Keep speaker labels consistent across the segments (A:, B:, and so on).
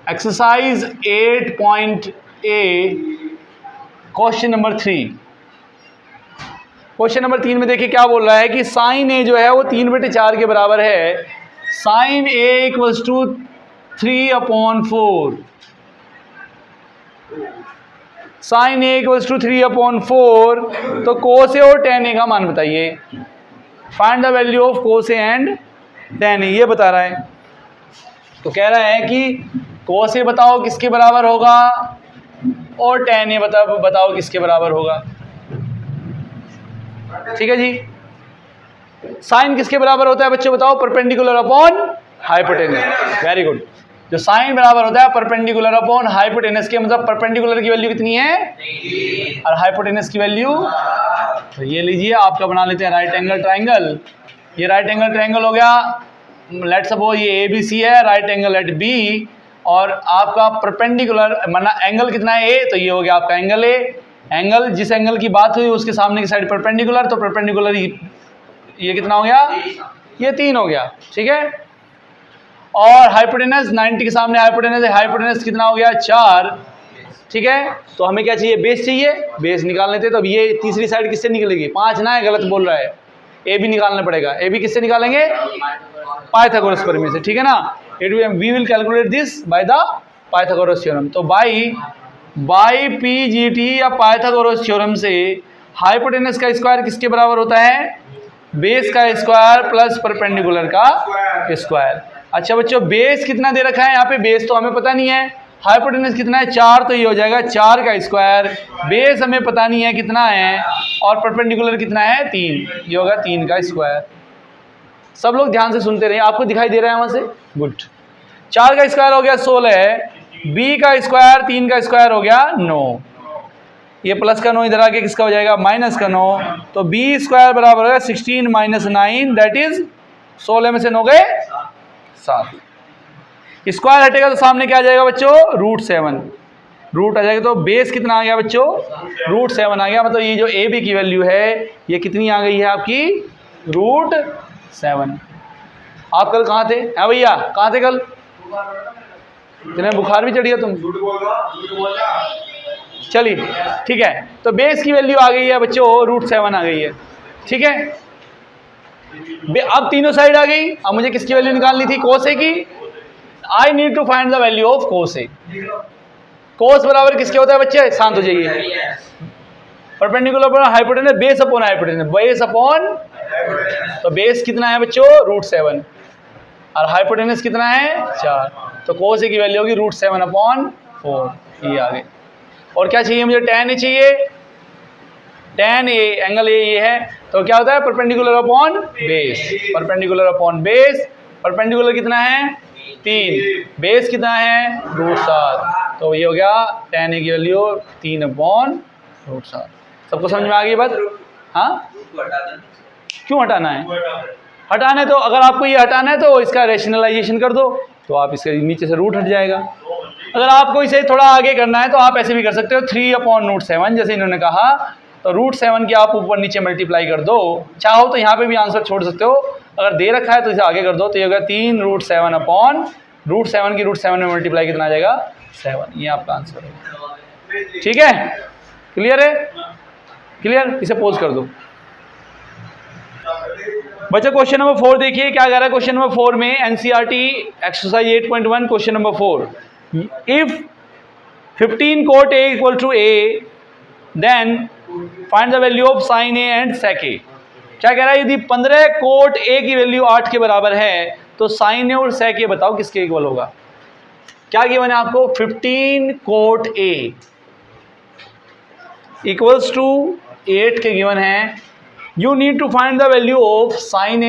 A: Exercise 8.A question number 3। Question number 3 में देखिए क्या बोल रहा है कि साइन ए जो है वो 3/4 के बराबर है। Sine A equals to 3/4। Sine A equals to 3/4। तो कोस ए और टेन ए का मान बताइए। Find the value of cos A and tan A, ये बता रहा है। तो कह रहा है कि कोस ए बताओ किसके बराबर होगा और टेन ए बताओ किसके बराबर होगा। ठीक है जी। साइन किसके बराबर होता है बच्चों बताओ? Perpendicular upon hypotenuse. Very good. जो साइन बराबर होता है परपेंडिकुलर अपॉन हाइपोटेनस के, मतलब परपेंडिकुलर की वैल्यू कितनी है और हाइपोटेनस की वैल्यू, तो ये लीजिए आपका बना लेते हैं राइट एंगल ट्राइंगल। ये राइट एंगल ट्राइंगल हो गया। लेट्स सपोज ये ABC है, राइट एंगल एट B, और आपका परपेंडिकुलर माना एंगल कितना है A, तो ये हो गया आपका एंगल A। एंगल जिस एंगल की बात हुई उसके सामने की साइड परपेंडिकुलर, तो परपेंडिकुलर ये कितना हो गया? ये 3 हो गया। ठीक है। और हाइपोटेनस 90 के सामने हाइपोटेनस है, हाइपोटेनस कितना हो गया? 4। ठीक है। तो हमें क्या चाहिए? बेस चाहिए। बेस निकाल लेते। तो अब ये तीसरी साइड किससे निकलेगी? 5 ना है, गलत बोल रहा है। ए भी निकालना पड़ेगा। ए भी किससे निकालेंगे? पाइथागोरस प्रमेय से। ठीक है ना। We will calculate this by the Pythagoras theorem. तो बाय PGT या पाइथागोरस थ्योरम से हाइपोटेनस का स्क्वायर किसके बराबर होता है? बेस का स्क्वायर प्लस परपेंडिकुलर का स्क्वायर। अच्छा बच्चों, बेस कितना दे रखा है यहाँ पे? बेस तो हमें पता नहीं है। हाइपोटेनस कितना है? 4, तो ये हो जाएगा 4 का स्क्वायर। बेस हमें पता नहीं है कितना है, और परपेंडिकुलर कितना है? 3, ये होगा 3 का स्क्वायर। सब लोग ध्यान से सुनते रहिए। आपको दिखाई दे रहा है वहां से? गुड। 4 का स्क्वायर हो गया 16, B का स्क्वायर 3 का स्क्वायर हो गया 9। ये प्लस का 9 इधर आके किसका हो जाएगा? माइनस का 9। तो B स्क्वायर बराबर होगा 16 - 9, दैट इज 16 में से 9 गए 7। स्क्वायर हटेगा तो सामने क्या आ जाएगा बच्चों? √7। रूट आ जाएगा। तो बेस कितना आ गया बच्चों? √7 आ गया। मतलब ये जो AB की वैल्यू है ये कितनी आ गई है आपकी? √7। आप कल कहाँ थे? हाँ भैया, कहाँ थे कल? तुम्हें बुखार भी चढ़ गया तुम? चलिए ठीक है। तो बेस की वैल्यू आ गई है बच्चों, √7 आ गई है। ठीक है। अब तीनों साइड आ गई। अब मुझे किसकी वैल्यू निकालनी थी? कोस ए की। I need to find the value of cos A. Cos बराबर किसके होता है बच्चे? शांत हो जाइए। Perpendicular upon hypotenuse, base upon hypotenuse, base upon. तो बेस कितना है बच्चों? √7, और हाइपोटेनस कितना है? 4। तो कोस ए की वैल्यू होगी √7/4। ये आ गए। और क्या चाहिए मुझे? tan ए चाहिए। tan ए, एंगल ए ये है, तो क्या होता है? Perpendicular upon base. Perpendicular upon base. Perpendicular कितना है? 3। बेस कितना है? √7। तो ये हो गया tan ए की वैल्यू 3/√7। सबको समझ में आ गई बात? हाँ, क्यों हटाना है? हटाना है तो अगर आपको ये हटाना है तो इसका रेशनलाइजेशन कर दो, तो आप इसके नीचे से रूट हट जाएगा। अगर आपको इसे थोड़ा आगे करना है तो आप ऐसे भी कर सकते हो, 3/√7 जैसे इन्होंने कहा। तो √7 की आप ऊपर नीचे मल्टीप्लाई कर दो। चाहो तो यहाँ पे भी आंसर छोड़ सकते हो, अगर दे रखा है तो इसे आगे कर दो। तो ये होगा 3√7/√7 की √7 में मल्टीप्लाई कितना आ जाएगा? 7। ये आपका आंसर है। ठीक है, क्लियर है? क्लियर? इसे पोज कर दो बच्चों। क्वेश्चन नंबर 4 देखिए क्या कह रहा है। क्वेश्चन नंबर 4 में NCERT exercise 8.1 question number 4, if 15 cot A equal to A, then find the value of sine A and sec A। क्या कह रहा है? यदि 15 cot A की वैल्यू 8 के बराबर है तो साइन A और sec A बताओ किसके इक्वल होगा। क्या गिवन है आपको? 15 cot A इक्वल्स टू 8 के गिवन है। You need to find the value of sin A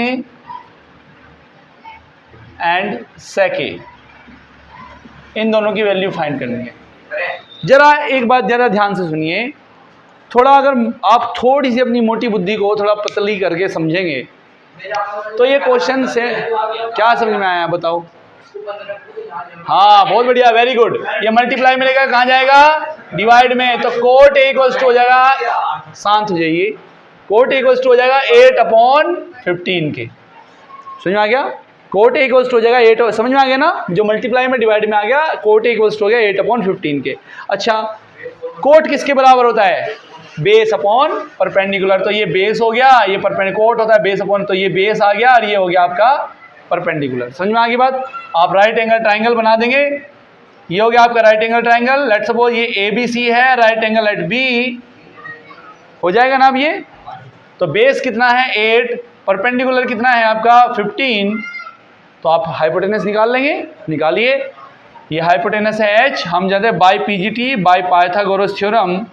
A: and sec A। इन दोनों की वैल्यू फाइंड करनी है। जरा एक बात जरा ध्यान से सुनिए। थोड़ा अगर आप थोड़ी सी अपनी मोटी बुद्धि को थोड़ा पतली करके समझेंगे तो ये क्वेश्चन से क्या समझ में आया बताओ? हाँ बहुत बढ़िया, वेरी गुड। ये मल्टीप्लाई मिलेगा कहाँ जाएगा? डिवाइड में। तो कोट A इक्वल्स टू हो जाएगा, शांत हो जाइए, कोट A इक्वल्स टू हो जाएगा 8/15 के। समझ में आ गया? कोट ए इक्वल्स टू हो जाएगा 8, समझ में आ गया ना, जो मल्टीप्लाई में डिवाइड में आ गया, कोट ए इक्वल्स टू हो गया 8/15 के। अच्छा, कोट किसके बराबर होता है? बेस अपॉन परपेंडिकुलर, तो ये बेस हो गया, ये कोट होता है बेस अपॉन, तो ये बेस आ गया और ये हो गया आपका परपेंडिकुलर। समझ में आ गई बात? आप राइट एंगल ट्राइंगल बना देंगे, ये हो गया आपका right angle triangle. Let's suppose ये ABC है, राइट एंगल एट B हो जाएगा ना अब ये। तो बेस कितना है 8, परपेंडिकुलर कितना है आपका 15, तो आप हाइपोटेनस निकाल लेंगे, निकालिए। ये हाइपोटेनस है H, हम जानते हैं by PGT by Pythagoras theorem,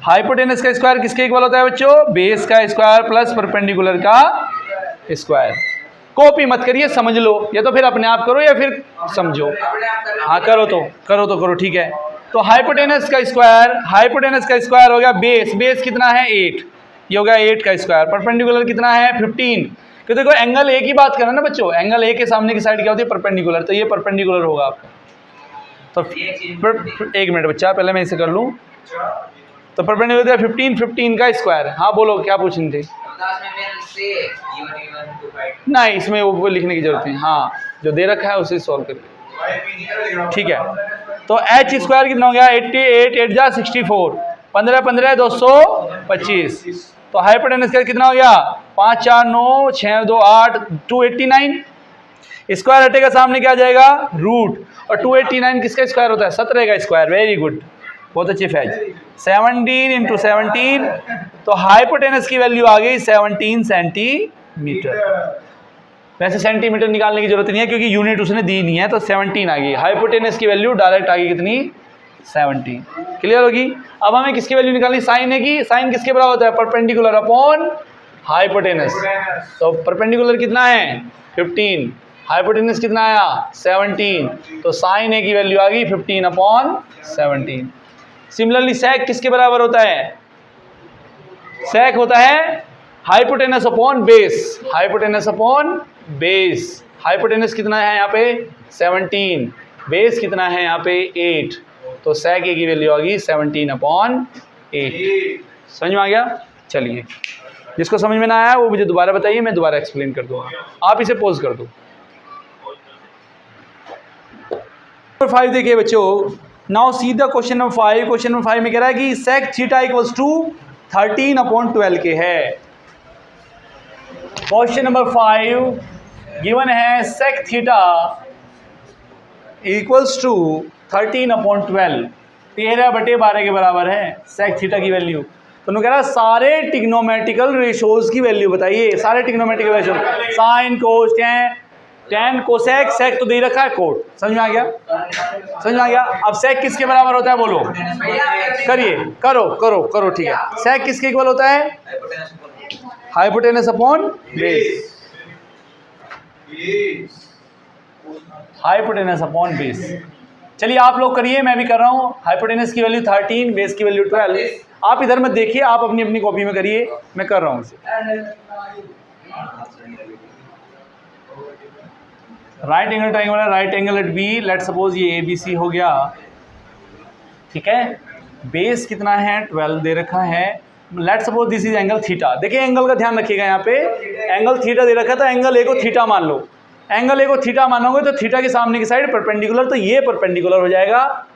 A: hypotenuse का स्क्वायर किसके इक्वल होता है बच्चों? बेस का स्क्वायर प्लस परपेंडिकुलर का स्क्वायर। कॉपी मत करिए, समझ लो, या तो फिर अपने आप करो या फिर समझो। हाँ करो, ठीक है। तो हाइपोटेनस का स्क्वायर हो गया बेस कितना है 8, ये हो गया 8 का स्क्वायर, परपेंडिकुलर कितना है 15, क्योंकि देखो एंगल ए की बात करें ना बच्चों, एंगल ए के सामने की साइड क्या होती है? परपेंडिकुलर, तो ये परपेंडिकुलर होगा आपका। तो एक मिनट बच्चा, पहले मैं इसे कर लूँ। तो परपेंडिकुलर 15 का स्क्वायर। हाँ बोलो, क्या पूछ रहे थे? नहीं, इसमें वो लिखने की जरूरत नहीं, हाँ जो दे रखा है उसे सॉल्व करिए, ठीक है। तो H स्क्वायर कितना हो गया? 88, 8 जा 64, 15 15 225। तो हाइपोटेनस का कितना हो गया? 5 4 9 6 2 8 289। स्क्वायर हटेगा, सामने क्या आ जाएगा? रूट। और 289 किसका स्क्वायर होता है? 17 का स्क्वायर। वेरी गुड, बहुत अच्छी फैज। 17 × 17, तो हाइपोटेनस की वैल्यू आ गई 17 सेंटीमीटर। वैसे सेंटीमीटर निकालने की जरूरत नहीं है क्योंकि यूनिट उसने दी नहीं है, तो 17 आ गई। हाइपोटेनस की वैल्यू डायरेक्ट आ गई कितनी? 17। क्लियर होगी? अब हमें किसकी वैल्यू निकालनी? साइन है कि साइन किसके बराबर होता है? Perpendicular upon hypotenuse. तो परपेंडिकुलर कितना है 15, हाइपोटेनस कितना आया 17, तो साइन ए की वैल्यू आ गई 15/17। सिमिलरली सेक किसके बराबर होता है? सेक होता है hypotenuse upon base, hypotenuse upon base. Hypotenuse कितना है यहाँ पे 17, बेस कितना है यहाँ पे 8, तो सेक ए की वैल्यू आ गई 17/8। समझ में आ गया? चलिए, जिसको समझ में ना आया वो मुझे दोबारा बताइए, मैं दोबारा एक्सप्लेन कर दूंगा। आप इसे पोज कर दो। 5 देखिए बच्चों, now see the question number 5। Question number 5 में कह रहा है कि सेक थीटा इक्वल्स टू 13/12 के है। क्वेश्चन नंबर 5 गिवन है सेक थीटा इक्वल्स टू 13/12, 13/12 के बराबर है सेक थीटा की वैल्यू। तो उन्होंने कह रहा है सारे टिग्नोमेट्रिकल रेशोज की वैल्यू बताइए। सारे trigonometrical ratio, sine cos tan cosec, sec तो दे रखा है कोट। समझ में आ गया? समझ में आ गया? अब सेक किसके बराबर होता है बोलो? करिए, करो, ठीक है। सेक किसके इक्वल होता है? Hypotenuse upon base, hypotenuse upon base. चलिए आप लोग करिए, मैं भी कर रहा हूँ। हाइपोटेनस की वैल्यू 13, बेस की वैल्यू 12। आप इधर मत देखिए, आप अपनी अपनी कॉपी में करिए, मैं कर रहा हूँ इसे। राइट एंगल ट्राइंगल है, right angle at B, let suppose ये ABC हो गया, ठीक है। बेस कितना है 12 दे रखा है। Let suppose this is angle theta. देखिए एंगल का ध्यान रखिएगा, यहाँ पे एंगल थीटा दे रखा था, एंगल ए को थीटा मान लो। एंगल ए को थीटा मानोगे तो थीटा के सामने की साइड परपेंडिकुलर, तो ये परपेंडिकुलर हो जाएगा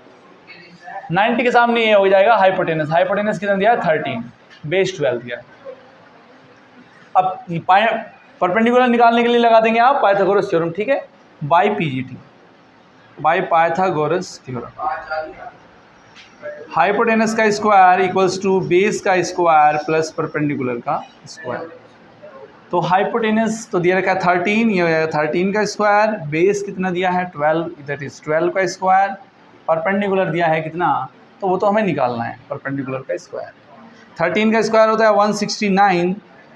A: 90 के सामने, ये हो जाएगा हाइपोटेनस। हाइपोटेनस कितना दिया 13, बेस 12 दिया। अब परपेंडिकुलर निकालने के लिए लगा देंगे आप पाइथागोरस थ्योरम, ठीक है, by PGT, by Pythagoras theorem. Hypotenuse का स्क्वायर इक्वल्स टू बेस का स्क्वायर प्लस परपेंडिकुलर का स्क्वायर। तो हाइपोटेनस तो दिया रखा है 13, ये हो जाएगा 13 का स्क्वायर, बेस कितना दिया है 12, दैट इज 12 का स्क्वायर, परपेंडिकुलर दिया है कितना, तो वो तो हमें निकालना है परपेंडिकुलर का स्क्वायर। 13 का स्क्वायर होता है 169,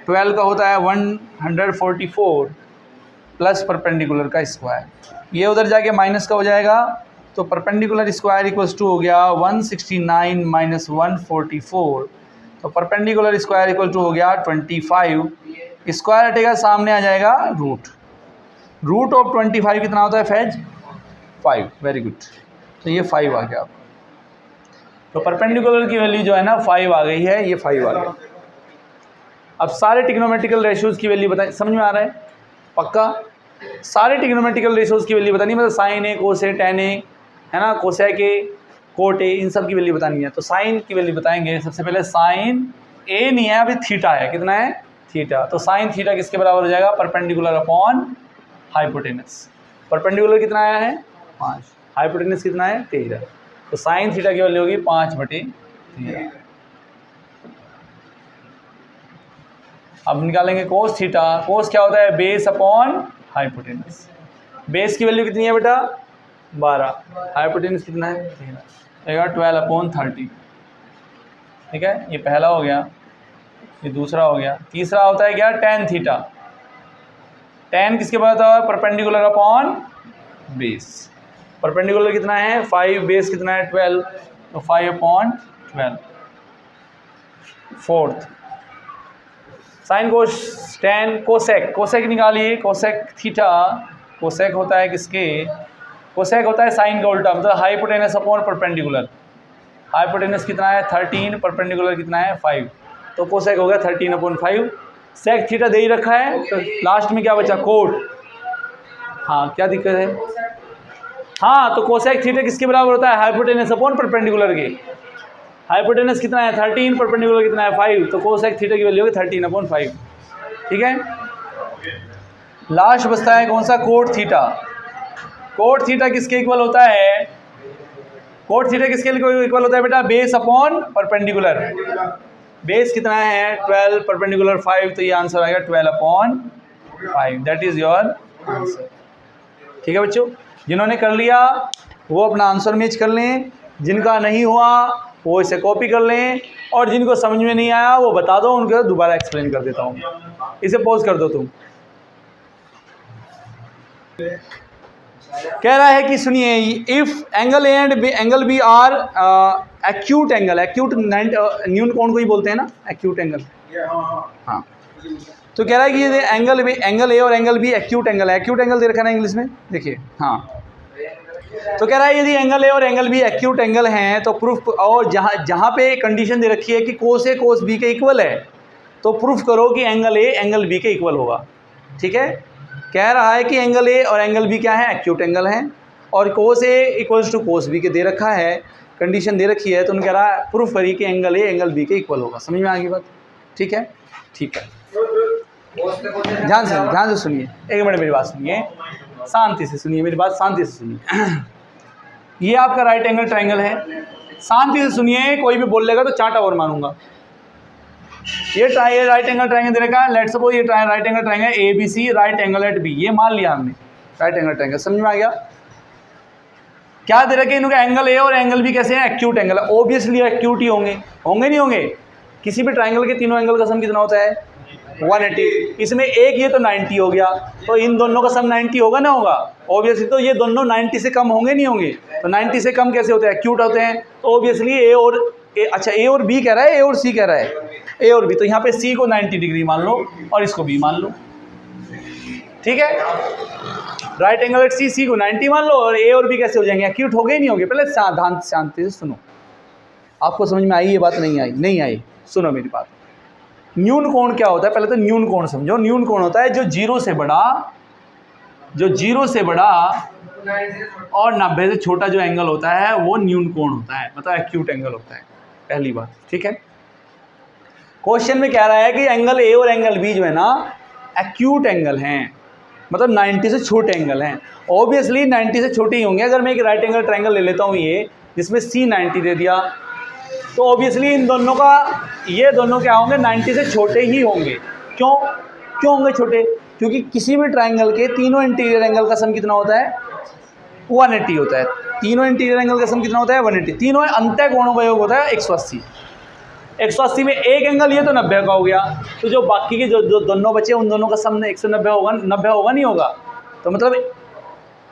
A: 12 का होता है 144 प्लस परपेंडिकुलर का स्क्वायर, ये उधर जाके माइनस का हो जाएगा, तो परपेंडिकुलर स्क्वायर इक्वल्स टू हो गया 169 माइनस 144, तो परपेंडिकुलर स्क्वायर इक्वल टू हो गया 25। स्क्वायर हटेगा, सामने आ जाएगा रूट। रूट ऑफ 25 कितना होता है फैज? 5। वेरी गुड, तो ये 5 आ गया। तो परपेंडिकुलर की वैल्यू जो है ना 5 आ गई है, ये 5 आ गया। अब सारे टिग्नोमेट्रिकल रेशियोज की वैल्यू बताएं, समझ में आ रहा है? पक्का? सारे ट्रिग्नोमेट्रिकल रेशियोज की वैल्यू बतानी, मतलब साइन ए, कोस ए, टेन ए, है ना, कोसेक ए, कोट ए, इन सब की वैल्यू बतानी है। तो साइन की वैल्यू बताएंगे। सबसे पहले साइन ए नहीं है, अभी थीटा है। कितना है? थीटा। तो साइन थीटा किसके बराबर हो जाएगा? Perpendicular upon hypotenuse. परपेंडिकुलर कितना आया है? 5। हाइपोटेनस कितना है? 13। तो साइन थीटा की वैल्यू होगी 5/13। अब निकालेंगे कोस थीटा। कोस क्या होता है? Base upon hypotenuse. बेस की वैल्यू कितनी है बेटा? 12। हाइपोटेनस कितना है? 13। 12/30। ठीक है, ये पहला हो गया, ये दूसरा हो गया। तीसरा होता है क्या? Tan theta. टेन किसके बराबर होता है? Perpendicular upon base. परपेंडिकुलर कितना है? 5, बेस कितना है? 12, तो 5/12। Fourth sign cos tan. Cosec, cosec निकालिए। कोसेक थीटा, कोसेक होता है किसके? कोसेक होता है साइन का उल्टा, मतलब हाइपोटेनस अपॉन परपेंडिकुलर। हाइपोटेनस कितना है? 13, परपेंडिकुलर कितना है? 5। तो कोसेक हो गया 13/5। सेक थीटा दे ही रखा है, तो लास्ट में क्या बचा? कोट। हाँ, क्या दिक्कत है? हाँ, तो कोसेक थीटा किसके बराबर होता है? हाइपोटेनस अपॉन परपेंडिकुलर के। हाइपोटेनस कितना है? 13, परपेंडिकुलर कितना है? 5। तो कोसेक थीटा की वैल्यू होगी 13/5। ठीक है, लास्ट बचता है कौन सा? Cot theta. कोट थीटा किसके इक्वल होता है? कोट थीटा किसके इक्वल होता है बेटा? Base upon perpendicular. बेस कितना है? 12, परपेंडिकुलर 5। तो ये आंसर आएगा 12/5। That is your answer. ठीक है बच्चों, जिन्होंने कर लिया वो अपना आंसर मैच कर लें, जिनका नहीं हुआ वो इसे कॉपी कर लें, और जिनको समझ में नहीं आया वो बता दो, उनको दोबारा एक्सप्लेन कर देता हूँ। इसे पॉज कर दो तुम। कह रहा है कि सुनिए, if angle A and angle B are acute angle. Acute न्यून कोण को ही बोलते हैं ना, एक्यूट एंगल। हाँ, तो कह रहा है कि ये एंगल ए और एंगल बी एक्यूट एंगल है। एक्यूट एंगल दे रखा है ना इंग्लिश में, देखिए। हाँ, तो कह रहा है यदि एंगल ए और एंगल बी एक्यूट एंगल हैं तो प्रूफ, और जहाँ पे कंडीशन दे रखी है कि कोस ए कोस बी के इक्वल है, तो प्रूफ करो कि एंगल ए एंगल बी के इक्वल होगा। ठीक है, कह रहा है कि एंगल ए और एंगल बी क्या है? एक्यूट एंगल हैं, और कोस ए इक्वल्स टू कोस बी के दे रखा है, कंडीशन दे रखी है। तो उन्होंने कह रहा है प्रूफ करिए कि एंगल ए एंगल बी के इक्वल होगा। समझ में आ गई बात? ठीक है, ठीक है, ध्यान से सुनिए। एक मिनट मेरी बात सुनिए, शांति से सुनिए मेरी बात, शांति से सुनिए। ये आपका राइट एंगल ट्रायंगल है, शांति से सुनिए। कोई भी बोल लेगा तो चांटा और मारूंगा। ये राइट एंगल ट्रायंगल दे रखा है। लेट्स सपोज ये right angle triangle A B C, right angle at B, ये मान लिया हमने राइट एंगल ट्रायंगल। समझ में आ गया? क्या दे रखे इनका? एंगल ए और एंगल बी कैसे हैं? एक्यूट एंगल है। ऑब्वियसली एक्यूट ही होंगे, होंगे नहीं होंगे? किसी भी ट्रायंगल के तीनों एंगल का सम कितना होता है? 180। इसमें एक ये तो 90 हो गया, तो इन दोनों का सम 90 होगा ना? होगा ऑब्वियसली। तो ये दोनों 90 से कम होंगे नहीं होंगे? तो 90 से कम कैसे होते हैं? एक्यूट होते हैं। तो ऑब्वियसली ए और अच्छा, ए और बी कह रहा है, ए और सी कह रहा है, ए और बी। तो यहाँ पे सी को 90 डिग्री मान लो और इसको बी मान लो। ठीक है, राइट एंगल एट सी, सी को 90 मान लो, और ए और बी कैसे हो जाएंगे? एक्यूट हो गए नहीं होंगे? पहले शांति से सुनो। आपको समझ में आई ये बात? नहीं आई? नहीं आई? सुनो मेरी बात। न्यून कोण क्या होता है? पहले तो न्यून कोण समझो। न्यून कोण होता है जो जीरो से बड़ा और 90 से छोटा जो एंगल होता है वो न्यून कोण होता है, मतलब एक्यूट एंगल होता है। पहली बात, ठीक है। क्वेश्चन में कह रहा है कि एंगल ए और एंगल बी जो है ना एक्यूट एंगल हैं, मतलब 90 से छोटे एंगल हैं। ऑब्वियसली 90 से छोटे ही होंगे। अगर मैं एक राइट एंगल ट्रायंगल ले लेता हूँ ये, जिसमें सी 90 दे दिया, तो ऑब्वियसली इन दोनों का, ये दोनों क्या होंगे? 90 से छोटे ही होंगे। क्यों होंगे छोटे? क्योंकि किसी भी ट्रायंगल के तीनों इंटीरियर एंगल का सम कितना होता है? 180 होता है। तीनों इंटीरियर एंगल का सम कितना होता है? 180। तीनों अंतः कोणों का योग होता है 180। 180 में एक एंगल ये तो 90 का हो गया, तो जो बाकी के जो दोनों बचे उन दोनों का सम 190 होगा। 90 होगा नहीं होगा? तो मतलब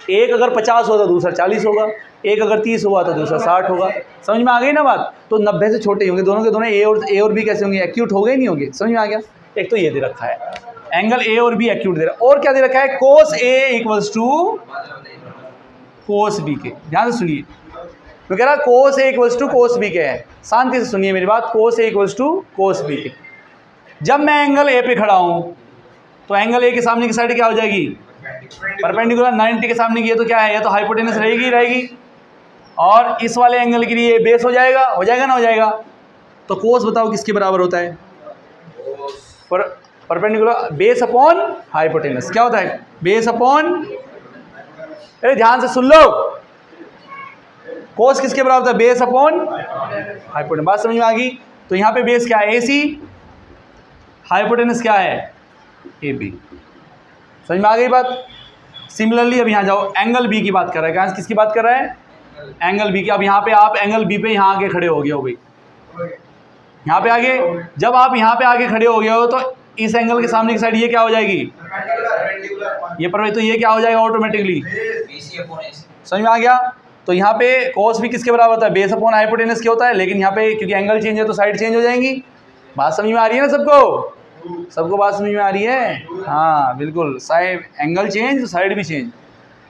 A: एक अगर 50 हो तो दूसरा 40 होगा, एक अगर 30 हुआ तो दूसरा 60 होगा। समझ में आ गई ना बात? तो 90 से छोटे ही होंगे दोनों के दोनों। ए और बी कैसे होंगे? एक्यूट हो गए नहीं होंगे? समझ में आ गया? एक तो ये दे रखा है, एंगल ए और बी एक्यूट दे रहा है। और क्या दे रखा है? कोस ए इक्वल्स टू कोस बी के। ध्यान से सुनिए, मैं कह रहा कोस ए इक्वल्स टू कोस बी के है। शांति से सुनिए मेरी बात। कोस ए इक्वल्स टू कोस बी के। जब मैं एंगल ए पे खड़ा हूँ, तो एंगल ए के सामने की साइड क्या हो जाएगी? परपेंडिकुलर। 90 के सामने की, ये तो क्या है, ये तो हाइपोटेनस रहेगी ही रहेगी। और इस वाले एंगल के लिए बेस हो जाएगा ना हो जाएगा। तो कोस बताओ किसके बराबर होता है? Perpendicular base upon hypotenuse. क्या होता है? बेस अपॉन, अरे ध्यान से सुन लो, कोस किसके बराबर होता है? Base upon hypotenuse. बात समझ में आ गई? तो यहाँ पे बेस क्या है? AC, हाइपोटेनस क्या है? AB। समझ में आ गई बात? सिमिलरली अब यहाँ जाओ, एंगल B की बात कर रहा है। कहाँ किसकी बात कर रहा है? एंगल B की। अब यहाँ पे आप एंगल B पे यहाँ आके खड़े हो गए हो भाई, यहाँ पे आगे, जब आप यहाँ पे आके खड़े हो गए हो तो इस एंगल के सामने की साइड ये क्या हो जाएगी? ये पर, तो ये क्या हो जाएगा ऑटोमेटिकली? समझ में आ गया? तो यहाँ पे कोस भी किसके बराबर होता है? बेस अपॉन हाइपोटेनस के होता है। लेकिन यहाँ पे क्योंकि एंगल चेंज है तो साइड चेंज हो जाएंगी। बात समझ में आ रही है ना सबको? सबको बात समझ में आ रही है? हाँ बिल्कुल, साइड एंगल चेंज तो साइड भी चेंज।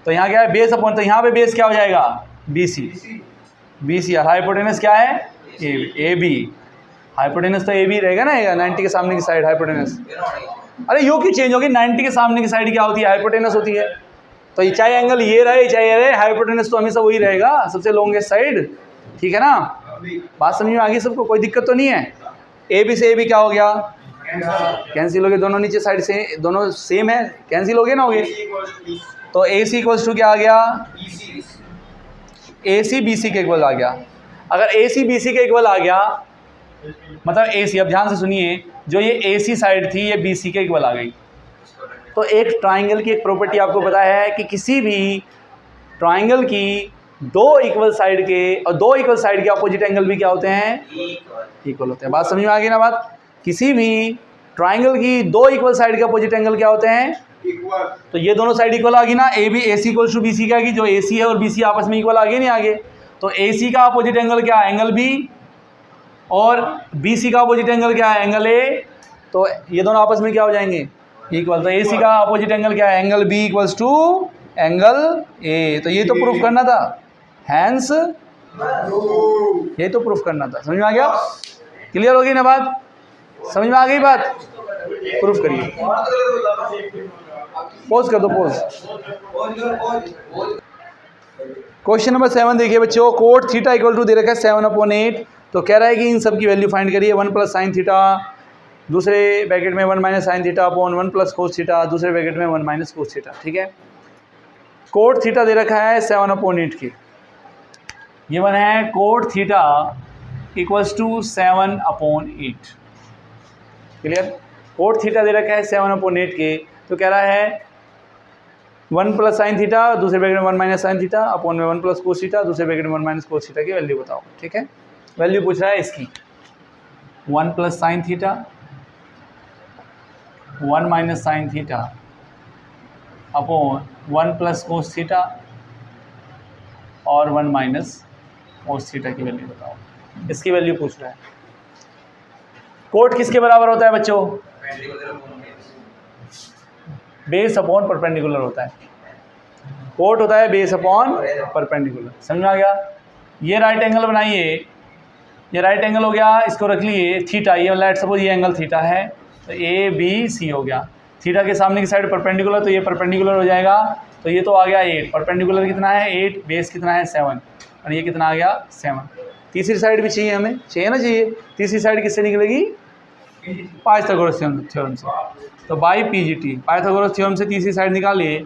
A: तो यहाँ क्या है? बेस अपॉन, तो यहाँ पे बेस क्या हो जाएगा? BC। और हाइपोटेनस क्या है? AB। हाइपोटेनस तो AB रहेगा ना, 90 के सामने की साइड हाइपोटेनस। अरे यो क्यों चेंज होगी? 90 के सामने की साइड क्या होती है? हाइपोटेनस होती है। तो ये चाहे एंगल ये रहे चाहे ये रहे, हाइपोटेनस तो हमेशा वही रहेगा, सबसे लॉन्गेस्ट साइड। ठीक है ना? बात समझ में आ गई सबको? कोई दिक्कत तो नहीं है? AB से AB क्या हो गया? कैंसिल हो गए, दोनों नीचे साइड से दोनों सेम है, कैंसिल हो गए ना, हो गए। तो AC इक्वल्स टू क्या आ गया? AC BC के इक्वल आ गया। अगर AC BC के इक्वल आ गया मतलब AC, अब ध्यान से सुनिए, जो ये AC साइड थी ये BC के इक्वल आ गई। तो एक ट्राइंगल की एक प्रॉपर्टी आपको पता है कि किसी भी ट्राइंगल की दो इक्वल साइड के और दो इक्वल साइड के अपोजिट एंगल भी क्या होते हैं? इक्वल होते हैं। बात समझ में आ गई ना बात? किसी भी ट्राइंगल की दो इक्वल साइड के अपोजिट एंगल क्या होते हैं? इक्वल। तो ये दोनों साइड इक्वल आ गई ना, AC इक्वल टू BC क्या, जो AC है और BC आपस में इक्वल आ गए नहीं आगे। तो AC का अपोजिट एंगल क्या है? Angle B। और BC का अपोजिट एंगल क्या है? Angle A। तो ये दोनों आपस में क्या हो जाएंगे? इक्वल। तो AC का अपोजिट एंगल क्या है? Angle B equals to angle A। तो ये तो प्रूफ करना था, हैंस ये तो प्रूफ करना था। समझ में आ गया? क्लियर हो गई ना बात? समझ में आ गई बात? प्रूफ करिए। पोज कर दो, पोज। क्वेश्चन नंबर 7 देखिए बच्चों, कोट थीटा इक्वल टू दे रखा है 7/8। तो कह रहा है कि इन सब की वैल्यू फाइंड करिए। 1 + sin थीटा, दूसरे ब्रैकेट में 1 - sin theta upon 1 + cos theta, दूसरे ब्रैकेट में 1 - cos थीटा। ठीक है, कोट थीटा दे रखा है 7/8 की। ये वन है cot theta equals to 7/8। Clear? Cot theta दे रखा है 7/8 के। तो कह रहा है 1 + sin थीटा, दूसरे ब्रैकेट में 1 - sin थीटा अपॉन में 1 + cos थीटा, दूसरे ब्रैकेट में 1 - cos थीटा की वैल्यू बताओ। ठीक है, वैल्यू पूछ रहा है इसकी। 1 + sin theta, 1 - sin theta upon 1 + cos theta और 1 - cos थीटा की वैल्यू बताओ। इसकी वैल्यू पूछ रहा है। कोट किसके बराबर होता है बच्चों? बेस अपॉन परपेंडिकुलर होता है। कोट होता है बेस अपॉन परपेंडिकुलर। समझ में आ गया? ये राइट एंगल बनाइए, ये राइट एंगल हो गया, इसको रख लिए थीटा। ये लेट सपोज ये एंगल थीटा है, तो ABC हो गया। थीटा के सामने की साइड परपेंडिकुलर, तो ये परपेंडिकुलर हो जाएगा। तो ये तो आ गया 8, परपेंडिकुलर कितना है 8, बेस कितना है 7, और ये कितना आ गया 7। तीसरी साइड भी चाहिए हमें, चाहिए ना? चाहिए। तीसरी साइड किससे निकलेगी? पाइथागोरस थ्योरम से। तो बाई PGT, पाइथागोरस थ्योरम से तीसरी साइड निकालिए।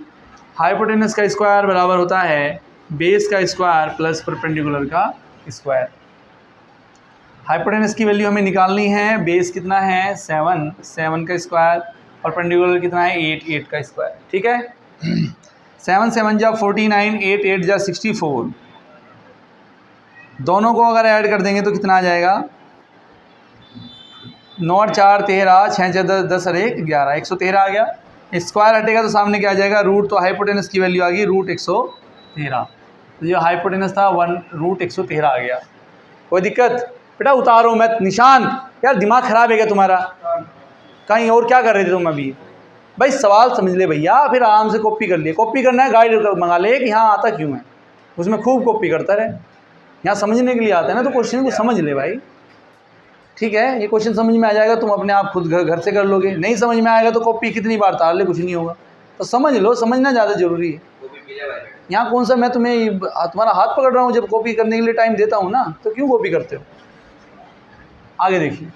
A: हाइपोटेनस का स्क्वायर बराबर होता है बेस का स्क्वायर प्लस परपेंडिकुलर का स्क्वायर। हाइपोटेनस की वैल्यू हमें निकालनी है। बेस कितना है 7, 7 का स्क्वायर, परपेंडिकुलर कितना है 8, 8 का स्क्वायर। ठीक है, 7 × 7 = 49, 8 × 8 = 64। दोनों को अगर ऐड कर देंगे तो कितना आ जाएगा? 9 × 4 = 13, 6 × 10 = 10 और 1 = 11, 113 आ गया। स्क्वायर हटेगा तो सामने क्या आ जाएगा? रूट। तो हाइपोटेनस की वैल्यू आ गई √113। तो जो हाइपोटेनस था √113 आ गया। कोई दिक्कत? बेटा उतारो मत निशान, यार दिमाग खराब है क्या तुम्हारा? कहीं और क्या कर रहे थे तुम अभी? भाई सवाल समझ ले भैया, फिर आराम से कॉपी कर लिए। कॉपी करना है गाइड मंगा ले कि यहाँ आता क्यों है, उसमें खूब कॉपी करता रहे। यहाँ समझने के लिए आता है ना, तो क्वेश्चन को समझ ले भाई। ठीक है, ये क्वेश्चन समझ में आ जाएगा, तुम अपने आप खुद घर से कर लोगे। नहीं समझ में आएगा तो कॉपी कितनी बार तार ले, कुछ नहीं होगा। तो समझ लो, समझना ज़्यादा ज़रूरी है। यहाँ कौन सा मैं तुम्हें तुम्हारा हाथ पकड़ रहा हूँ, जब कॉपी करने के लिए टाइम देता हूँ ना, तो क्यों कॉपी करते हो। आगे देखिए,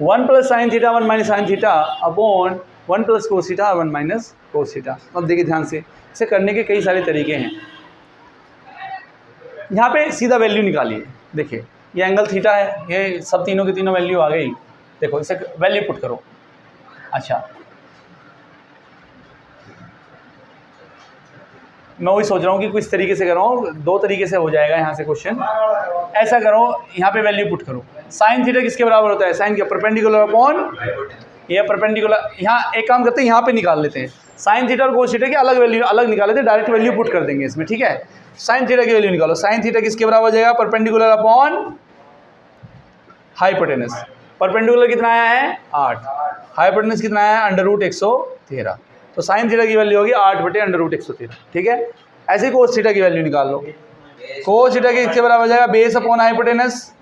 A: 1 + sin theta 1 - sin theta upon 1 + cos theta 1 - cos theta. अब देखिए ध्यान से, इसे करने के कई सारे तरीके हैं। यहाँ पे सीधा वैल्यू निकालिए। देखिए ये एंगल थीटा है, ये सब तीनों की तीनों वैल्यू आ गई। देखो इसे वैल्यू पुट करो। अच्छा, मैं वही सोच रहा हूँ कि कुछ तरीके से कर रहा हूँ, 2 तरीके से हो जाएगा यहाँ से क्वेश्चन। ऐसा करो, यहाँ पे वैल्यू पुट करो। साइन थीटा किसके बराबर होता है, साइन के परपेंडिकुलर अपॉन ये परपेंडिकुलर। यहाँ एक काम करते हैं, यहाँ पे निकाल लेते हैं साइन थीटा और कोस थीटा की अलग वैल्यू, अलग निकाल लेते हैं, डायरेक्ट वैल्यू पुट कर देंगे इसमें। ठीक है, साइन थीटा की वैल्यू निकालो। साइन थीटा किसके बराबर हो जाएगा, परपेंडिकुलर अपॉन हाइपोटेनस। परपेंडिकुलर कितना आया है 8, हाइपोटेनस कितना आया है √113। तो साइन थीटा की वैल्यू होगी 8/√113। ठीक है, ऐसे कोस थीटा की वैल्यू निकाल लो। कोस थीटा किसके बराबर हो जाएगा, बेस अपॉन हाइपोटेनस।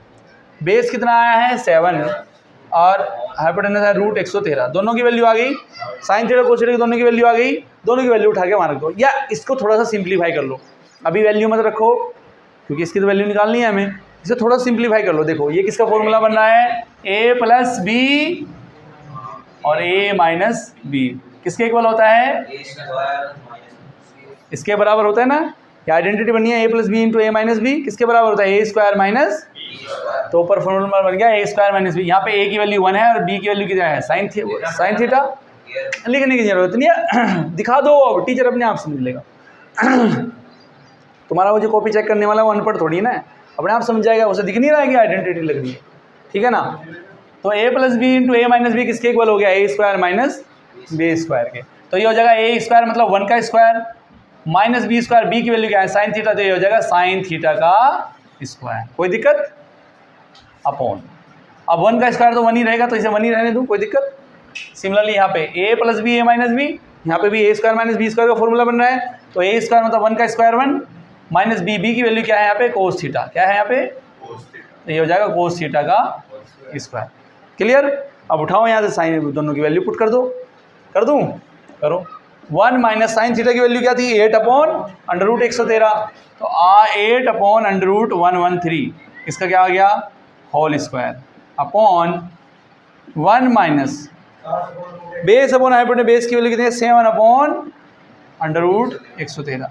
A: बेस कितना आया है 7 और हाइपोटेनस है √113। दोनों की वैल्यू आ गई, साइन थीटा कोस थीटा की दोनों की वैल्यू आ गई। दोनों की वैल्यू उठा के वहाँ रख दो, या इसको थोड़ा सा सिंप्लीफाई कर लो। अभी वैल्यू मत रखो क्योंकि इसकी तो वैल्यू निकालनी है हमें, इसे थोड़ा सिंप्लीफाई कर लो। देखो ये किसका फॉर्मूला बन रहा है, a + b और a - b किसके इक्वल होता है, इसके बराबर होता है ना। ये आइडेंटिटी बनी है, a + b × a - b किसके बराबर होता है, a² - तो ऊपर फॉर्मूला बन गया a² - b। यहाँ पे a की वैल्यू 1 है और b की वैल्यू कितना है साइन थीटा। लिखने की जरूरत नहीं है, दिखा दो, अब टीचर अपने आप समझ लेगा। तुम्हारा वो जो कॉपी चेक करने वाला वो अनपढ़ थोड़ी ना है, अपने आप समझ जाएगा, उसे दिख नहीं रहा है कि आइडेंटिटी लग रही है। ठीक है ना, तो a + b × a - b किसके इक्वल हो गया, a² - b² के। तो ये हो जाएगा a² मतलब 1 का स्क्वायर माइनस b², b की वैल्यू क्या है साइन थीटा, तो ये हो जाएगा साइन थीटा का स्क्वायर। कोई दिक्कत, अपॉन, अब 1 का स्क्वायर तो 1 ही रहेगा, तो इसे 1 ही रहने दूँ, कोई दिक्कत। सिमिलरली यहाँ पे a + b a - b, यहाँ पे भी a² - b² का फॉर्मूला बन रहा है। तो a² मतलब 1 का स्क्वायर 1 माइनस b की वैल्यू क्या है यहाँ पे कोस थीटा, क्या है यहाँ पे तो ये हो जाएगा कोस थीटा का स्क्वायर। क्लियर, अब उठाओ यहाँ से साइन, दोनों की वैल्यू पुट कर दो। कर दूँ, करो। 1 - साइन थीटा की वैल्यू क्या थी, 8/√113। तो 8/√113 इसका क्या आ गया, whole square upon 1 - base upon hypotenuse, base की वैल्यू कितनी है 7/√113,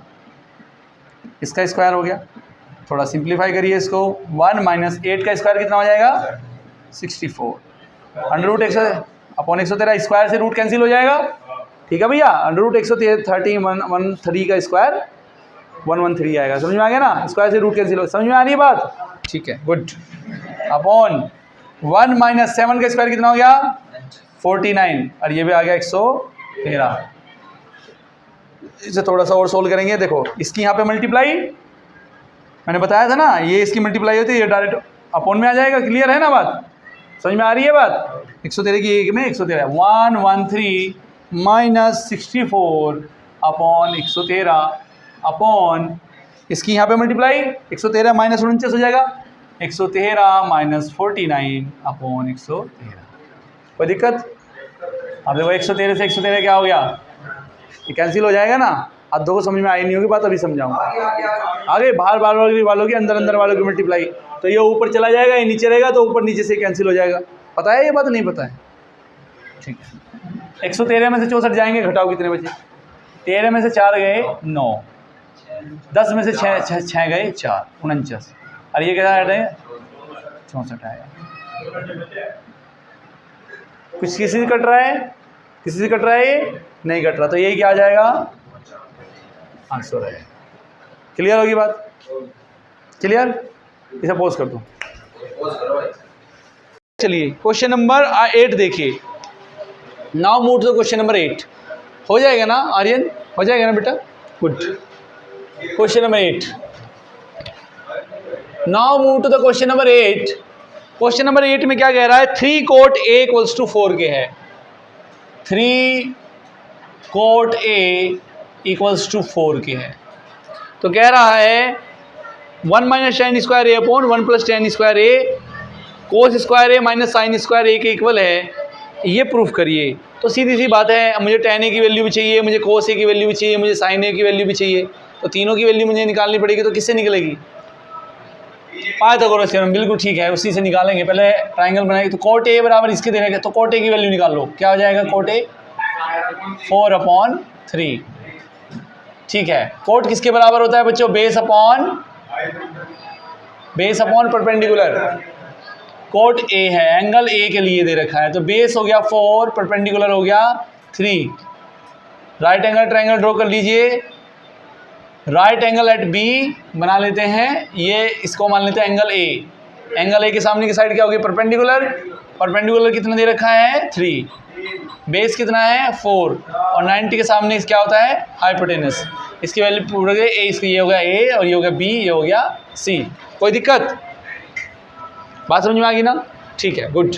A: इसका स्क्वायर हो गया। थोड़ा सिंप्लीफाई करिए इसको, 1 - 8 का स्क्वायर कितना हो जाएगा 64, √113 स्क्वायर से रूट कैंसिल हो जाएगा। ठीक है भैया, √113 का स्क्वायर 113 आएगा, समझ में आ गया ना, स्क्वायर से रूट कैंसिल हो, समझ में आ रही है बात। ठीक है, गुड। अपॉन 1 - 7 का स्क्वायर कितना हो गया 49 और ये भी आ गया 113। इसे थोड़ा सा और सोल्व करेंगे। देखो इसकी यहाँ पे मल्टीप्लाई मैंने बताया था ना, ये इसकी मल्टीप्लाई होती है, ये डायरेक्ट अपॉन में आ जाएगा। क्लियर है ना बात, समझ में आ रही है बात। 113 की एक में 113 113 - 64 अपॉन 113 अपॉन इसकी यहाँ पे मल्टीप्लाई 113 - 49 हो जाएगा 113 - 49 अपॉन 113। कोई दिक्कत, अब देखो 113 से 113 क्या हो गया, ये कैंसिल हो जाएगा ना। अब दो को समझ में आई नहीं होगी बात, अभी समझाऊंगा। आगे बाहर बाहर वालों की अंदर अंदर वालों की मल्टीप्लाई, तो ये ऊपर चला जाएगा, ये नीचे रहेगा, तो ऊपर नीचे से कैंसिल हो जाएगा। पता है ये बात, नहीं पता है, ठीक है। 113 में से 64 जाएंगे, घटाओ कितने बचे, 13 में से 4 गए 9, 10 में से 6 गए 4, 49 और ये क्या है 64 आएगा। कुछ किसी से कट रहा है, किसी से कट रहा है, ये नहीं कट रहा, तो यही क्या आ जाएगा आंसर रहेगा। क्लियर होगी बात, क्लियर। इसे पोज कर दो। चलिए क्वेश्चन नंबर 8 देखिए। Now move to the question number 8। हो जाएगा ना आर्यन, हो जाएगा ना बेटा, good. Question number 8। Now move to the question number 8। Question number 8 में क्या कह रहा है, 3 cot A = 4 के है। 3 cot A = 4 के है, तो कह रहा है 1 - tan² A upon 1 + tan² A cos square A minus sine square A के इक्वल है, ये प्रूफ करिए। तो सीधी सी बात है, मुझे tan a की वैल्यू भी चाहिए, मुझे cos a की वैल्यू भी चाहिए, मुझे sin a की वैल्यू भी चाहिए, तो तीनों की वैल्यू मुझे निकालनी पड़ेगी। तो किससे निकलेगी? पाइथागोरस थ्योरम, बिल्कुल ठीक है, उसी से निकालेंगे। पहले ट्राइंगल बनाएंगे, तो cot a बराबर इसके देने के, तो cot a की वैल्यू निकाल लो। क्या हो जाएगा cot a? 4/3। ठीक है, कोट किसके बराबर होता है बच्चों? Base upon perpendicular. Cot A है, एंगल ए के लिए दे रखा है, तो बेस हो गया 4, परपेंडिकुलर हो गया 3। राइट एंगल ट्रायंगल ड्रॉ कर लीजिए। राइट एंगल एट बी बना लेते हैं, ये इसको मान लेते हैं एंगल ए। एंगल ए के सामने की साइड क्या होगी? परपेंडिकुलर। परपेंडिकुलर कितना दे रखा है? 3। बेस कितना है? 4। और 90 के सामने क्या होता है? हाइपोटेनस। इसकी वैल्यू पूरा ए, इसकी ये हो गया ए, और ये हो गया बी, ये हो गया सी। कोई दिक्कत? बात समझ में आ गई ना? ठीक है, गुड।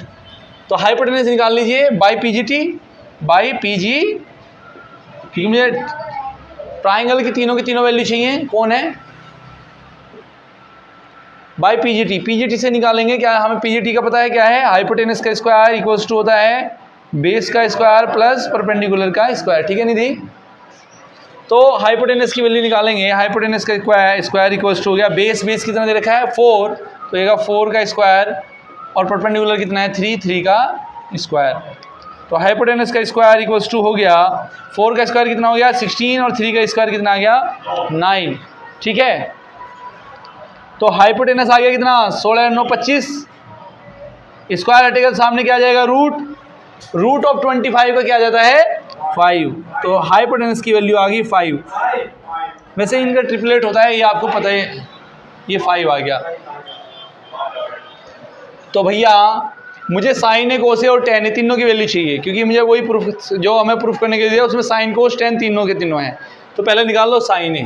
A: तो हाइपोटेनस निकाल लीजिए बाई पीजीटी, बाई पीजी, क्योंकि मुझे ट्राइंगल की तीनों वैल्यू चाहिए। कौन है? By PGT. पीजीटी से निकालेंगे क्या? हमें पीजीटी का पता है क्या है? हाइपोटेनस का स्क्वायर इक्वल्स टू होता है बेस का स्क्वायर प्लस परपेंडिकुलर का स्क्वायर। ठीक है निधि? तो हाइपोटेनस की वैल्यू निकालेंगे। हाइपोटेनस का स्क्वायर इक्वल्स टू हो गया बेस कितना दे रखा है? 4, तो ये 4 का स्क्वायर, और परपेंडिकुलर कितना है? 3 का स्क्वायर। तो हाइपोटेनस का स्क्वायर इक्वल्स टू हो गया 4 का स्क्वायर कितना हो गया? 16, और 3 का स्क्वायर कितना आ गया? 9। ठीक है, तो हाइपोटेनस आ गया कितना? 16 9 25। स्क्वायर हटेगा सामने क्या आ जाएगा? रूट ऑफ 25 का क्या आ जाता है? 5। तो हाइपोटेनस की वैल्यू आ गई 5। वैसे इनका ट्रिपलेट होता है, ये आपको पता है, ये 5 आ गया। तो भैया मुझे साइन ए, कोस ए और टेन ए तीनों की वैल्यू चाहिए, क्योंकि मुझे वही प्रूफ जो हमें प्रूफ करने के लिए उसमें साइन कोस टेन तीनों के तीनों हैं। तो पहले निकाल लो साइन ए।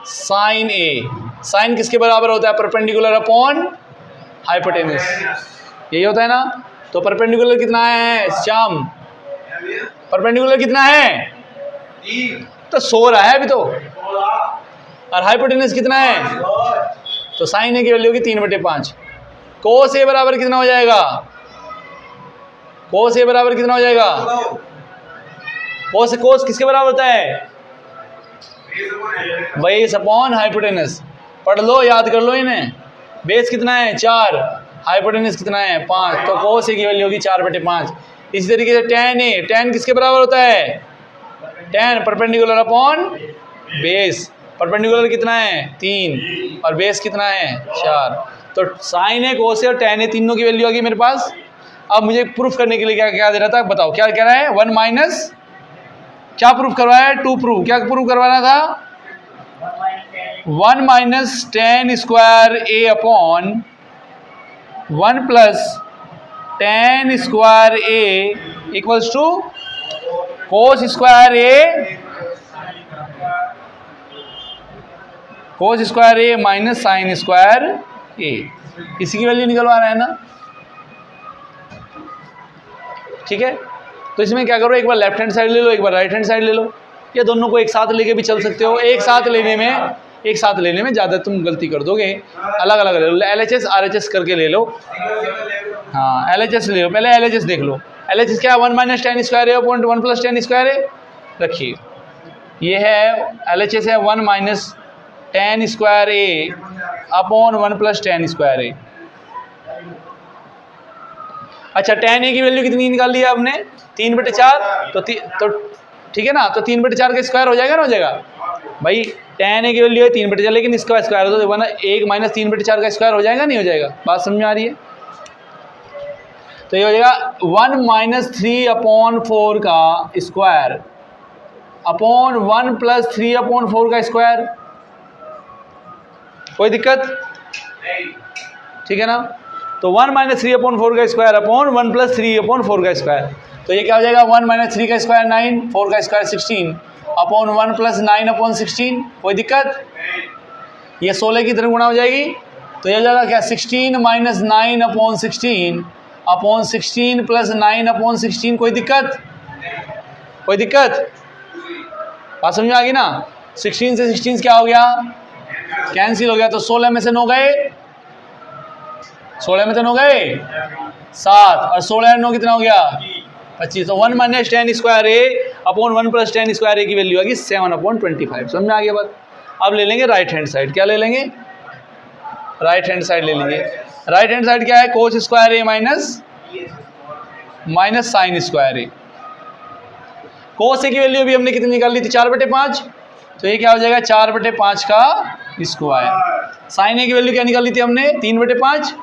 A: साइन ए, साइन किसके बराबर होता है? परपेंडिकुलर अपॉन हाइपोटेनस, यही होता है ना? तो परपेंडिकुलर कितना है श्याम? परपेंडिकुलर कितना है? तो 100 रहा है अभी तो। और हाइपोटेनस कितना है? तो साइन ए की वैल्यू होगी 3/5। कोस ए बराबर कितना हो जाएगा? कोस ए बराबर कितना हो जाएगा? कोस किसके बराबर होता है? Base upon hypotenuse. पढ़ लो, याद कर लो इन्हें। बेस कितना है? 4, हाइपोटेनस कितना है? 5। तो कोस ए की वैल्यू होगी 4/5। इसी तरीके से टेन ए, टेन किसके बराबर होता है? Ten perpendicular upon base. Perpendicular कितना है? 3, और बेस कितना है? 4। तो साइन ए, कोस ए और टेन ए तीनों की वैल्यू आ गई मेरे पास। अब मुझे प्रूफ करने के लिए क्या क्या दे रहा था? बताओ क्या कह रहा है? 1 माइनस क्या प्रूफ करवाया है? 2 प्रूफ। क्या प्रूफ करवाना था? 1 minus tan square A upon 1 plus tan square A equals to cos square A, cos square A minus sine square A. इसी की वैल्यू निकलवा रहे हैं ना? ठीक है, तो इसमें क्या करो, एक बार लेफ्ट हैंड साइड ले लो, एक बार राइट हैंड साइड ले लो, या दोनों को एक साथ लेके भी चल सकते हो। एक साथ लेने में ज़्यादा तुम गलती कर दोगे, अलग अलग ले लो। LHS RHS करके ले लो। हाँ, LHS ले लो, पहले LHS देख लो। LHS क्या? 1 minus tan square A upon 1 plus tan square ए। रखिए, ये है LHS है 1 minus tan square A upon 1 plus tan square ए। अच्छा, टेन ए की वैल्यू कितनी निकाल लिया आपने? 3/4। तो ठीक है ना? तो 3/4 का स्क्वायर हो जाएगा ना? हो जाएगा भाई। टेन ए की वैल्यू है 3/4, लेकिन इसका स्क्वायर हो तो 1 माइनस 3/4 का स्क्वायर हो जाएगा, नहीं हो जाएगा? बात समझ में आ रही है? तो ये हो जाएगा 1 माइनस 3/4 का स्क्वायर अपॉन 1 प्लस 3/4 का स्क्वायर। कोई दिक्कत? ठीक है ना? तो 1 माइनस 3/4 का स्क्वायर अपॉन 1 प्लस 3/4 का स्क्वायर। तो ये क्या हो जाएगा? 1 माइनस 3 का स्क्वायर 9, 4 का स्क्वायर 16 अपॉन 1 प्लस 9/16। कोई दिक्कत? ये 16 की तरह गुणा हो जाएगी, तो ये हो जाएगा क्या? 16 माइनस 9/16 अपॉन 16 प्लस 9/16। कोई दिक्कत? कोई दिक्कत? बात समझ में आ गई ना? 16 से 16 क्या हो गया? कैंसिल हो गया, तो 16 में से 9 गए, 16 में 3 हो गए 7 और 16 और 9 कितना हो गया 25। तो 1 minus tan square A upon 1 plus tan square ए की वैल्यू आ गई 7/25। समझ में आ गया बात। अब ले लेंगे राइट हैंड साइड। क्या ले लेंगे? राइट हैंड साइड ले लेंगे। राइट हैंड साइड क्या है? कोस square A minus sine square A. Cos A की वैल्यू भी हमने कितनी निकाल ली थी 4/5, तो ये क्या हो जाएगा 4/5 का स्क्वायर। साइन ए की वैल्यू क्या निकाल ली थी हमने 3/5,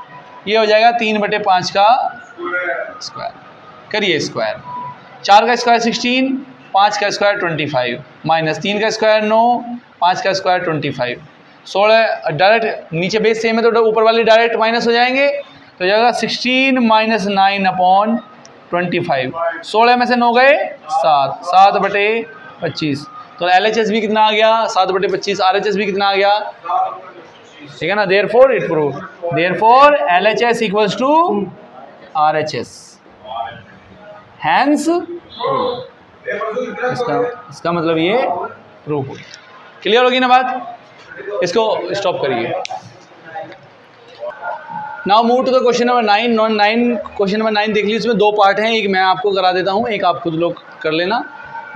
A: ये हो जाएगा 3/5 का स्क्वायर। करिए स्क्वायर। 4 का स्क्वायर 16, 5 का स्क्वायर 25 माइनस 3 का स्क्वायर 9, 5 का स्क्वायर 25। 16 डायरेक्ट नीचे बेस सेम है तो ऊपर वाले डायरेक्ट माइनस हो जाएंगे, तो जाएगा 16 माइनस 9/25। 16 में से 9 गए 7/25। तो LHS भी कितना आ गया 7/25। RHS भी कितना आ गया, ठीक है ना। Therefore it prove, therefore LHS equals to RHS, hence इसका मतलब ये प्रूव हो। क्लियर होगी ना बात? इसको स्टॉप करिए। Now move to the question number 9। Question number 9 देख लीजिए, इसमें 2 पार्ट हैं, एक मैं आपको करा देता हूँ, एक आप खुद लोग कर लेना।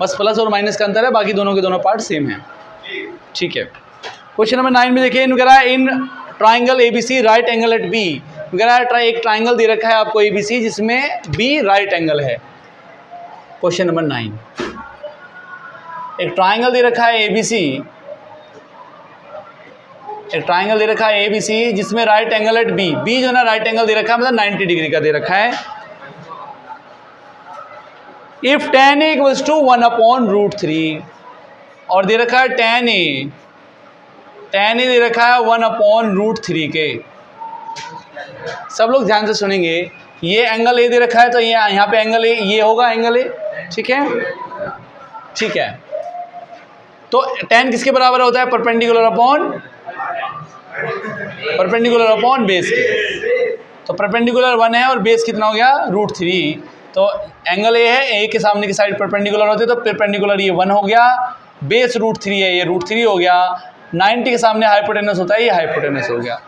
A: बस प्लस और माइनस का अंतर है, बाकी दोनों के दोनों पार्ट सेम हैं। ठीक है। क्वेश्चन नंबर 9 में देखिए, इनका है in triangle ABC right angle at B. एक ट्राइंगल दे रखा है आपको ABC जिसमें B राइट एंगल है। क्वेश्चन नंबर 9, एक ट्राइंगल दे रखा है ABC, एक ट्राइंगल दे रखा है ABC जिसमें राइट एंगल एट B जो है ना राइट एंगल दे रखा है, मतलब 90 डिग्री का दे रखा है। If tan A equals to 1/√3 और दे रखा है tan A दे रखा है 1/√3 के। सब लोग ध्यान से सुनेंगे, ये एंगल A दे रखा है तो ये यहाँ पे एंगल A ये होगा एंगल A, ठीक है। ठीक है, तो tan किसके बराबर होता है? परपेंडिकुलर अपॉन बेस के। तो परपेंडिकुलर 1 है और बेस कितना हो गया √3। तो एंगल A है, A के सामने की साइड परपेंडिकुलर होते तो परपेंडिकुलर ये 1 हो गया, बेस √3 है, ये √3 हो गया। 90 के सामने हाइपोटेनस होता है, ये हाइपोटेनस हो गया।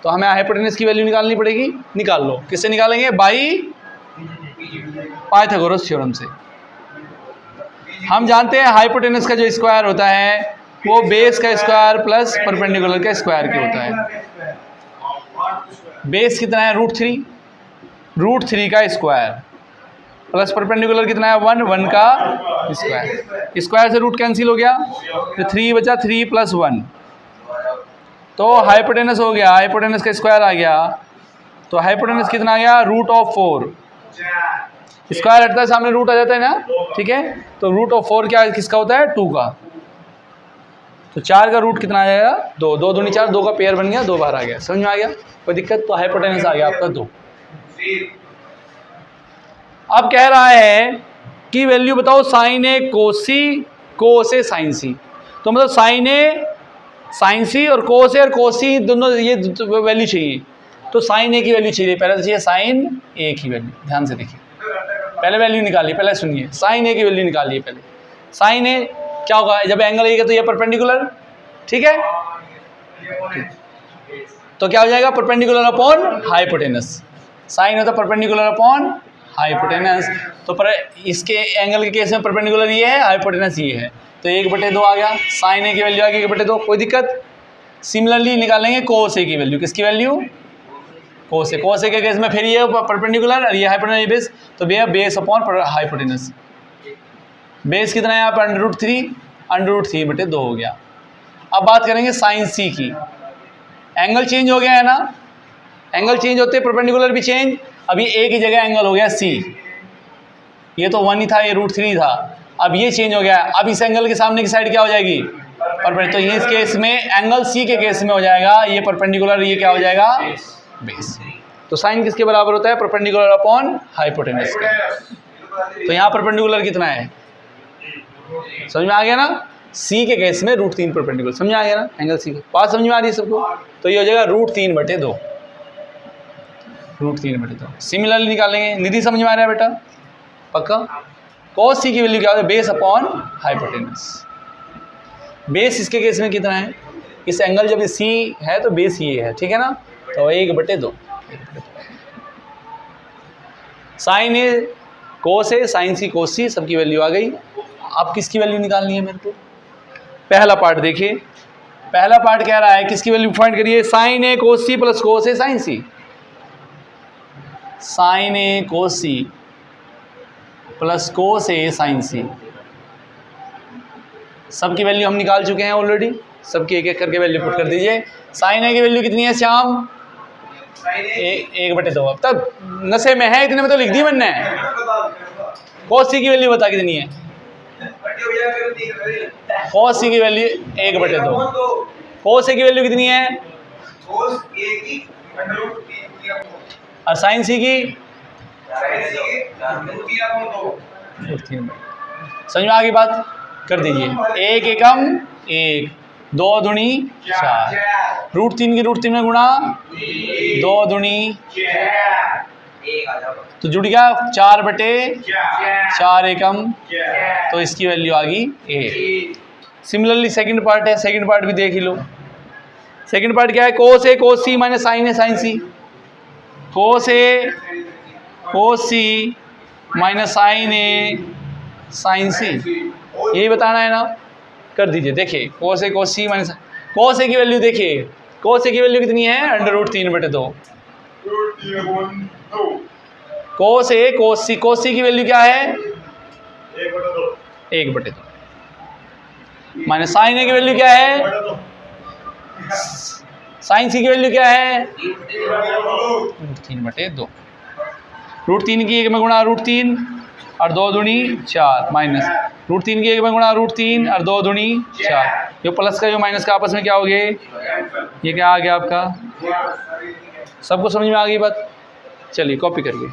A: तो हमें हाइपोटेनस की वैल्यू निकालनी पड़ेगी। निकाल लो। किससे निकालेंगे? बाई पाइथागोरस थ्योरम से। हम जानते हैं हाइपोटेनस का जो स्क्वायर होता है वो बेस का स्क्वायर प्लस परपेंडिकुलर का स्क्वायर के होता है। बेस कितना है √3 का स्क्वायर प्लस परपेंडिकुलर कितना है 1 का स्क्वायर। स्क्वायर से रूट कैंसिल हो गया तो 3 बचा, 3 + 1 तो हाइपोटेनस हो गया। हाइपोटेनस का स्क्वायर आ गया तो हाइपोटेनस कितना आ गया √4। स्क्वायर हटता है सामने रूट आ जाता है ना, ठीक है। तो √4 क्या किसका होता है 2 का। तो 4 का रूट कितना आ जाएगा 2, 2 दूनी 4, 2 का पेयर बन गया, 2 बार आ गया। समझ में आ गया? कोई दिक्कत? तो हाइपोटेनस आ गया आपका 2। अब कह रहा है कि वैल्यू बताओ साइन ए कोसी, कोस ए साइन सी। तो मतलब साइन ए साइन सी और कोस ए और कोसी दोनों ये वैल्यू चाहिए। तो साइन ए की वैल्यू चाहिए, पहले तो चाहिए साइन ए की वैल्यू। ध्यान से देखिए, पहले वैल्यू निकालिए, पहले सुनिए, साइन ए की वैल्यू निकालिए पहले। साइन ए क्या होगा? जब एंगल ए का तो ये परपेंडिकुलर, ठीक है। तो क्या हो जाएगा परपेंडिकुलर अपॉन हाइपोटेनस। साइन होता परपेंडिकुलर अपॉन हाइपोटेनस। तो पर इसके एंगल के केस में परपेंडिकुलर ये है, हाइपोटेनस ये है, तो 1/2 आ गया। साइन ए की वैल्यू आ गई 1/2, कोई दिक्कत। सिमिलरली निकालेंगे कोस ए की वैल्यू। किसकी वैल्यू? Cos A. कोस ए के केस में फिर ये परपेंडिकुलर और ये हाइपोटेनस बेस, तो भैया बेस अपॉन हाइपोटेनस। बेस कितना है यहाँ पर √3/2 हो गया। अब बात करेंगे साइन सी की। एंगल चेंज हो गया है ना, एंगल चेंज होते परपेंडिकुलर भी चेंज। अभी ए की जगह एंगल हो गया सी, ये तो 1 ही था, ये √3 था, अब ये चेंज हो गया। अब इस एंगल के सामने की साइड क्या हो जाएगी परपेंडिकुलर। तो ये इस केस में एंगल सी के केस में हो जाएगा ये परपेंडिकुलर, ये क्या हो जाएगा बेस। तो साइन किसके बराबर होता है? परपेंडिकुलर अपॉन हाइपोटेनस का। तो यहाँ परपेंडिकुलर कितना है समझ में आ गया ना। सी के केस में √3 परपेंडिकुलर, समझ में आ गया ना एंगल सी का। बात समझ में आ रही है सबको? तो ये हो जाएगा √3/2, √3/2। सिमिलरली निकालेंगे। निधि समझ में आ रहा है बेटा? पक्का? cos सी की वैल्यू क्या होती है? Base upon hypotenuse. बेस इसके केस में कितना है? इस एंगल जब सी है तो बेस ये है, ठीक है ना। तो 1/2। साइन ए कोस ए, साइन सी कोस सी, सबकी वैल्यू आ गई। अब किसकी वैल्यू निकालनी है मेरे को? पहला पार्ट देखिए, पहला पार्ट कह रहा है किसकी वैल्यू फाइंड करिए, साइन ए कोस सी प्लस कोस ए साइन सी, साइन ए कोस सी प्लस कोस ए साइन सी। सबकी वैल्यू हम निकाल चुके हैं ऑलरेडी, सबकी एक एक करके वैल्यू पुट कर दीजिए। साइन ए की वैल्यू कितनी है श्याम? 1/2। अब तक नशे में है, इतने में तो लिख दी मैंने। कोस सी की वैल्यू बता कितनी है? कोस सी की वैल्यू 1/2। कोस ए की वैल्यू कितनी है? और साइन सी की? समझ में आ गई बात? कर दीजिए। 1 एकम 1, 2 दूनी 4, √3 की √3 में गुणा 2 दूनी, तो जुड़ गया 4/4 एकम, तो इसकी वैल्यू आ गई 1। सिमिलरली सेकंड पार्ट है, सेकंड पार्ट भी देख ही लो। सेकंड पार्ट क्या है? कोस A cos C minus sign A sign C, cos A cos C minus sign A sign सी, यही बताना है ना। कर दीजिए। देखिए कोस A cos C minus, cos A की वैल्यू देखिए, कोस ए की वैल्यू कितनी है? √3/2। कोस ए कोस सी की वैल्यू क्या है? 1/2। माइनस साइन ए की वैल्यू क्या है? साइन सी की वैल्यू क्या है? √3/2। √3 की 1 में गुणा √3 और 2 दूनी 4, माइनस √3 की 1 में गुणा √3 और 2 दूनी 4, जो प्लस का जो माइनस का आपस में क्या हो गए? ये क्या आ गया आपका? सबको समझ में आ गई बात? चलिए कॉपी करिए।